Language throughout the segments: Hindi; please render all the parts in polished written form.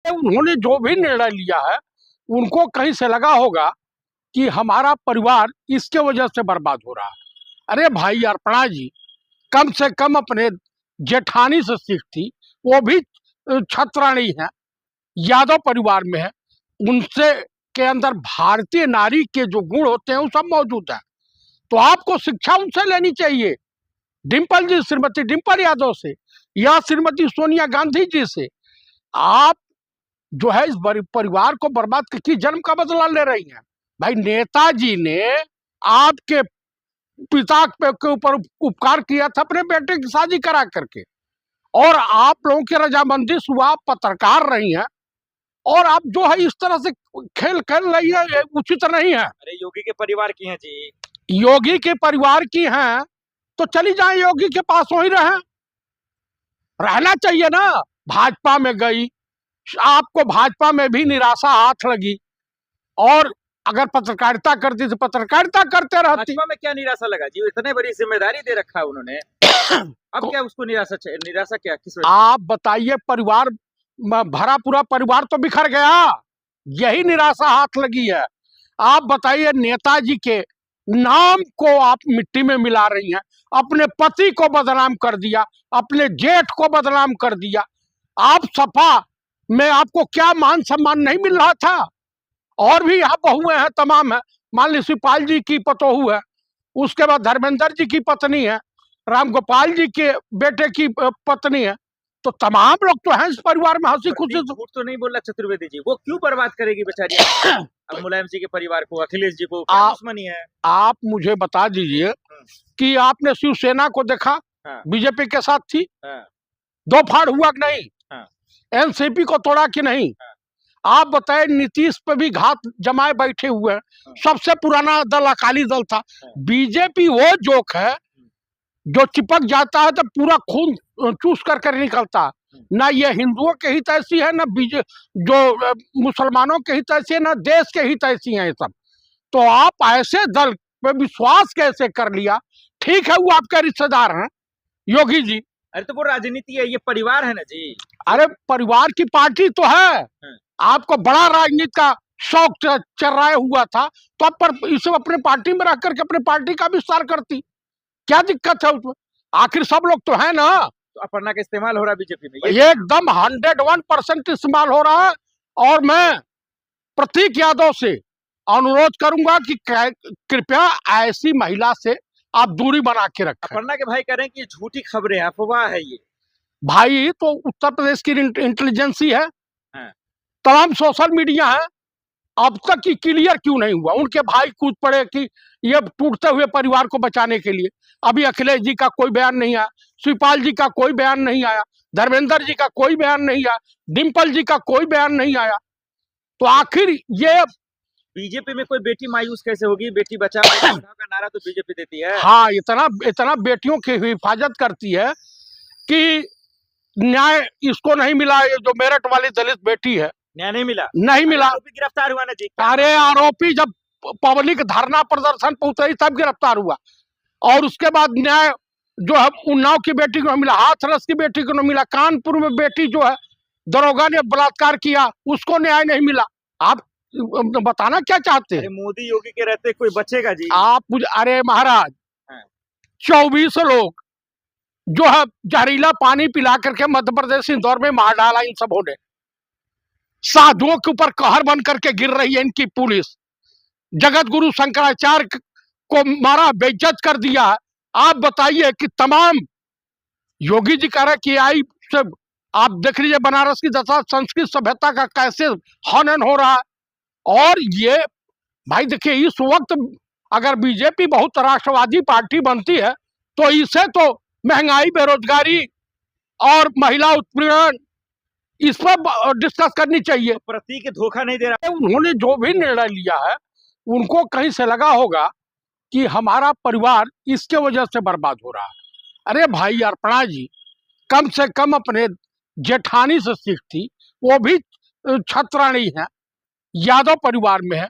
उन्होंने जो भी निर्णय लिया है उनको कहीं से लगा होगा कि हमारा परिवार इसके वजह से बर्बाद हो रहा है। अरे भाई अर्पणा जी कम से कम अपने जेठानी से सीख थी, वो भी छत्राणी है, यादव परिवार में है, उनसे के अंदर भारतीय नारी के जो गुण होते हैं वो सब मौजूद है। तो आपको शिक्षा उनसे लेनी चाहिए, डिम्पल जी, श्रीमती डिम्पल यादव से या श्रीमती सोनिया गांधी जी से। आप जो है इस परिवार को बर्बाद करके जन्म का बदला ले रही हैं। भाई नेताजी ने आपके पिता के ऊपर उपकार किया था अपने बेटे की शादी करा करके, और आप लोगों की रजामंदी से आप पत्रकार रही हैं, और आप जो है इस तरह से खेल खेल रही है, ये उचित नहीं है। अरे योगी के परिवार की हैं जी। योगी के परिवार की हैं तो चली जाए योगी के पास, वहीं रहना चाहिए ना। भाजपा में गई, आपको भाजपा में भी निराशा हाथ लगी, और अगर पत्रकारिता करती तो पत्रकारिता करते रहती। भाजपा में क्या निराशा लगा जी, इतने बड़ी जिम्मेदारी दे रखा है उन्होंने। अब क्या उसको निराशा क्या किस वजह? आप बताइए, परिवार भरा पूरा परिवार तो बिखर गया, यही निराशा हाथ लगी है। आप बताइए, नेताजी के नाम को आप मिट्टी में मिला रही हैं, अपने पति को बदनाम कर दिया, अपने जेठ को बदनाम कर दिया। आप सपा में आपको क्या मान सम्मान नहीं मिल रहा था? और भी यहाँ बहुएं हैं, तमाम है, मान ली शिवपाल जी की पतोहू है, उसके बाद धर्मेंद्र जी की पत्नी है, राम गोपाल जी के बेटे की पत्नी है, तो तमाम लोग तो हैं इस परिवार में हंसी खुशी। झूठ तो नहीं बोला चतुर्वेदी जी, वो क्यों बर्बाद करेगी बेचारी अब मुलायम जी के परिवार को, अखिलेश जी को क्या दुश्मनी है? आप मुझे बता दीजिए कि आपने शिवसेना को देखा, बीजेपी के साथ थी, दो फाड़ हुआ कि नहीं? एनसीपी को तोड़ा कि नहीं? आप बताए, नीतीश पे भी घात जमाए बैठे हुए हैं। सबसे पुराना दल अकाली दल था। बीजेपी वो जोक है जो चिपक जाता है तो पूरा खून चूस कर निकलता। ना ये हिंदुओं के हित ऐसी है, ना जो मुसलमानों के हित ऐसी है, ना देश के हित ऐसी है ये सब। तो आप ऐसे दल पे विश्वास कैसे कर लिया? ठीक है, वो आपके रिश्तेदार हैं योगी जी। अरे तो वो राजनीति है, ये परिवार है ना जी। अरे परिवार की पार्टी तो है, आपको बड़ा राजनीति का शौक चर्राया हुआ था, तो आप पर इसे अपने पार्टी में रख करके अपने पार्टी का विस्तार करती, क्या दिक्कत है उसमें? आखिर सब लोग तो है ना। तो अपर्णा का इस्तेमाल हो रहा है बीजेपी में, एकदम 101% इस्तेमाल हो रहा है। और मैं प्रतीक यादव से अनुरोध करूंगा कि कृपया ऐसी महिला से आप दूरी बना के रखें। अपर्णा के भाई कह रहे हैं कि झूठी खबरें, अफवाह है ये। भाई तो उत्तर प्रदेश की इंटेलिजेंसी है, तमाम सोशल मीडिया है, अब तक क्लियर क्यों नहीं हुआ? उनके भाई कूद पड़े कि ये टूटते हुए परिवार को बचाने के लिए। अभी अखिलेश जी का कोई बयान नहीं आया, शिवपाल जी का कोई बयान नहीं आया, धर्मेंद्र जी का कोई बयान नहीं आया, डिम्पल जी का कोई बयान नहीं आया। तो आखिर ये बीजेपी में कोई बेटी मायूस कैसे होगी? बेटी बचाओ का नारा तो बीजेपी देती है। हाँ, इतना बेटियों की हिफाजत करती है कि न्याय इसको नहीं मिला। ये जो मेरठ वाली दलित बेटी है, न्याय नहीं मिला, आरोपी गिरफ्तार हुआ ना जी। अरे आरोपी जब पब्लिक धरना प्रदर्शन पर उतरी तब गिरफ्तार हुआ, और उसके बाद न्याय जो है उन्नाव की बेटी को मिला, हाथरस की बेटी को नहीं मिला, कानपुर में बेटी जो है दरोगा ने बलात्कार किया उसको न्याय नहीं मिला। आप बताना क्या चाहते हैं? मोदी योगी के रहते कोई बचेगा जी? आप अरे महाराज, 24 लोग जो है जहरीला पानी पिला करके मध्य प्रदेश इंदौर में मार डाला इन सबों ने। साधुओं के ऊपर कहर बन करके गिर रही है इनकी पुलिस। जगत गुरु शंकराचार्य को मारा, बेइज्जत कर दिया। आप बताइए कि तमाम योगी जी कह रहे कि आई से आप देख लीजिए बनारस की दशा, संस्कृत सभ्यता का कैसे हनन हो रहा है। और ये भाई देखिए, इस वक्त अगर बीजेपी बहुत राष्ट्रवादी पार्टी बनती है तो इसे तो महंगाई, बेरोजगारी और महिला उत्पीड़न इस पर डिस्कस करनी चाहिए। प्रतीक धोखा नहीं दे रहा। उन्होंने जो भी निर्णय लिया है उनको कहीं से लगा होगा कि हमारा परिवार इसके वजह से बर्बाद हो रहा है। अरे भाई अर्पणा जी कम से कम अपने जेठानी से सीख थी, वो भी छत्राणी है, यादव परिवार में है,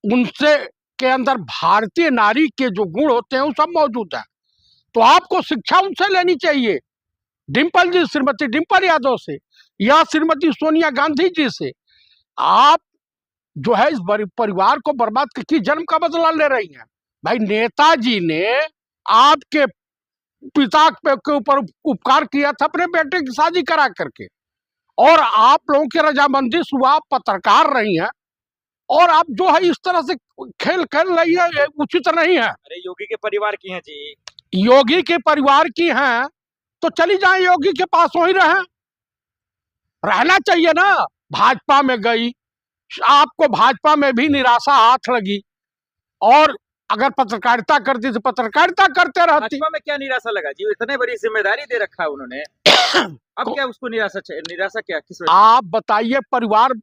उनसे के अंदर भारतीय नारी के जो गुण होते हैं वो सब मौजूद है। तो आपको शिक्षा उनसे लेनी चाहिए, डिम्पल जी, श्रीमती डिम्पल यादव से या श्रीमती सोनिया गांधी जी से आप जो है इस परिवार को बर्बाद करके जन्म का बदला ले रही हैं। भाई नेताजी ने आपके पिता के ऊपर उपकार किया था अपने बेटे की शादी करा करके, और आप लोगों की रजामंदी से आप पत्रकार रही हैं, और आप जो है इस तरह से खेल खेल रही है, ये उचित नहीं है। अरे योगी के परिवार की हैं जी। योगी के परिवार की हैं तो चली जाए योगी के पास, वहीं रहना चाहिए ना। भाजपा में गई, आपको भाजपा में भी निराशा हाथ लगी, और अगर पत्रकारिता करती तो पत्रकारिता करते रहती। भाजपा में क्या निराशा लगा जी, इतने बड़ी जिम्मेदारी दे रखा है उन्होंने। अब क्या उसको निराशा क्या, किस वजह? आप बताइए, परिवार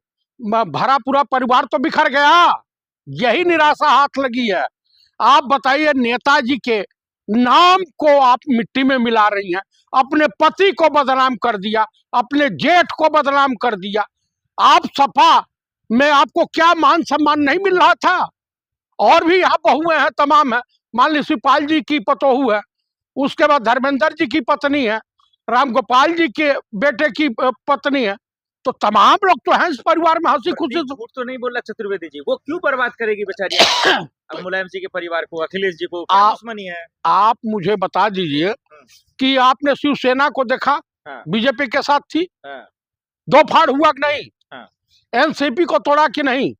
भरा पूरा परिवार तो बिखर गया, यही निराशा हाथ लगी है। आप बताइए, नेताजी के नाम को आप मिट्टी में मिला रही हैं, अपने पति को बदनाम कर दिया, अपने जेठ को बदनाम कर दिया। आप सपा में आपको क्या मान सम्मान नहीं मिल रहा था? और भी यहाँ बहुएं हैं, तमाम है। मान ली शिवपाल जी की पतोहू है, उसके बाद धर्मेंद्र जी की पत्नी है, राम गोपाल जी के बेटे की पत्नी है, तो तमाम लोग तो हैं इस परिवार में हंसी खुशी। झूठ तो नहीं बोल रहा चतुर्वेदी जी, वो क्यों बर्बाद करेगी बेचारी अब मुलायम जी के परिवार को, अखिलेश जी को, क्या दुश्मनी है? आप मुझे बता दीजिए कि आपने शिवसेना को देखा, बीजेपी के साथ थी, दो फाड़ हुआ कि नहीं? एनसीपी को तोड़ा कि नहीं?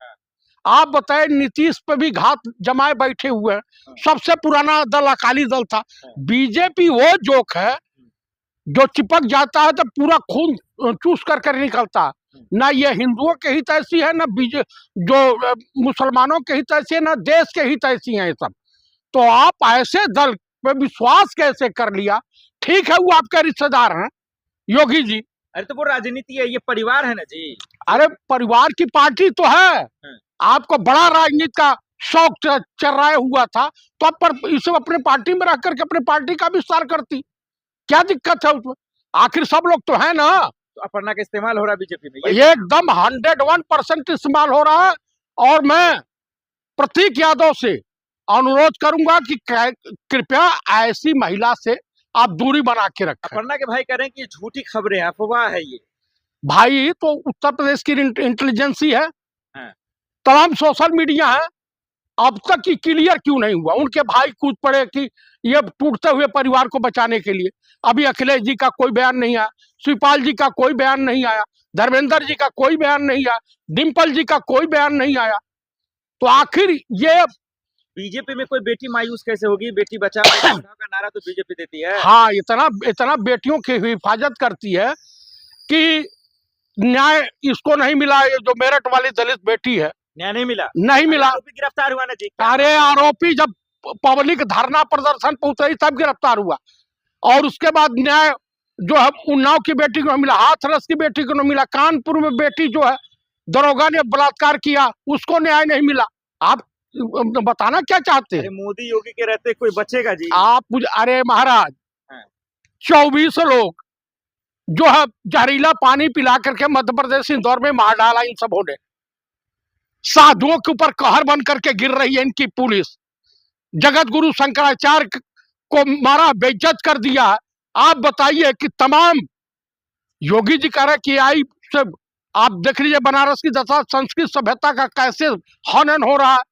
आप बताए, नीतीश पे भी घात जमाए बैठे हुए हैं। सबसे पुराना दल अकाली दल था। बीजेपी वो जोक है जो चिपक जाता है तो पूरा खून चूस कर निकलता है। ना ये हिंदुओं के हित ऐसी है, ना जो मुसलमानों के हित ऐसी है, ना देश के हित ऐसी है ये सब। तो आप ऐसे दल पे विश्वास कैसे कर लिया? ठीक है, वो आपके रिश्तेदार हैं योगी जी। अरे तो वो राजनीति है, ये परिवार है ना जी। अरे परिवार की पार्टी तो है, आपको बड़ा राजनीति का शौक चर्राया हुआ था, तो आप पर इसे अपने पार्टी में रह करके अपने पार्टी का विस्तार करती, क्या दिक्कत है उसमें? आखिर सब लोग तो है ना। तो अपर्णा का इस्तेमाल हो रहा है बीजेपी में, ये एकदम 101% इस्तेमाल हो रहा है। और मैं प्रतीक यादव से अनुरोध करूंगा कि कृपया ऐसी महिला से आप दूरी बना के रखें। अपर्णा के भाई कह रहे हैं कि झूठी खबरें, अफवाह है ये। भाई तो उत्तर प्रदेश की इंटेलिजेंसी है, तमाम सोशल मीडिया है, अब तक की क्लियर क्यों नहीं हुआ? उनके भाई कूद पड़े कि ये टूटते हुए परिवार को बचाने के लिए। अभी अखिलेश जी का कोई बयान नहीं आया, शिवपाल जी का कोई बयान नहीं आया, धर्मेंद्र जी का कोई बयान नहीं आया, डिम्पल जी का कोई बयान नहीं आया। तो आखिर ये बीजेपी में कोई बेटी मायूस कैसे होगी? बेटी बचाओ का नारा तो बीजेपी देती है। हाँ, इतना बेटियों की हिफाजत करती है कि न्याय इसको नहीं मिला। ये जो मेरठ वाली दलित बेटी है, न्याय नहीं मिला, आरोपी गिरफ्तार हुआ ना जी। अरे आरोपी जब पब्लिक धरना प्रदर्शन पे उतरी तब गिरफ्तार हुआ, और उसके बाद न्याय जो है उन्नाव की बेटी को मिला, हाथरस की बेटी को नहीं मिला, कानपुर में बेटी जो है दरोगा ने बलात्कार किया, उसको न्याय नहीं मिला। आप बताना क्या चाहते हैं? मोदी योगी के रहते कोई बचेगा जी? आप मुझे, अरे महाराज, 24 लोग जो है जहरीला पानी पिला करके मध्य प्रदेश इंदौर में मार डाला इन सबों ने। साधुओं के ऊपर कहर बन करके गिर रही है इनकी पुलिस। जगत गुरु शंकराचार्य को मारा, बेइज्जत कर दिया। आप बताइए कि तमाम योगी जी कह रहे कि आई से आप देख लीजिए बनारस की दशा, संस्कृत सभ्यता का कैसे हनन हो रहा है।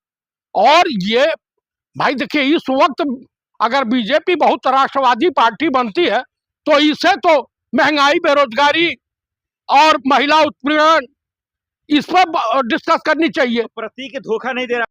और ये भाई देखिए, इस वक्त अगर बीजेपी बहुत राष्ट्रवादी पार्टी बनती है तो इसे तो महंगाई, बेरोजगारी और महिला उत्पीड़न इस पर डिस्कस करनी चाहिए। प्रतीक धोखा नहीं दे रहा।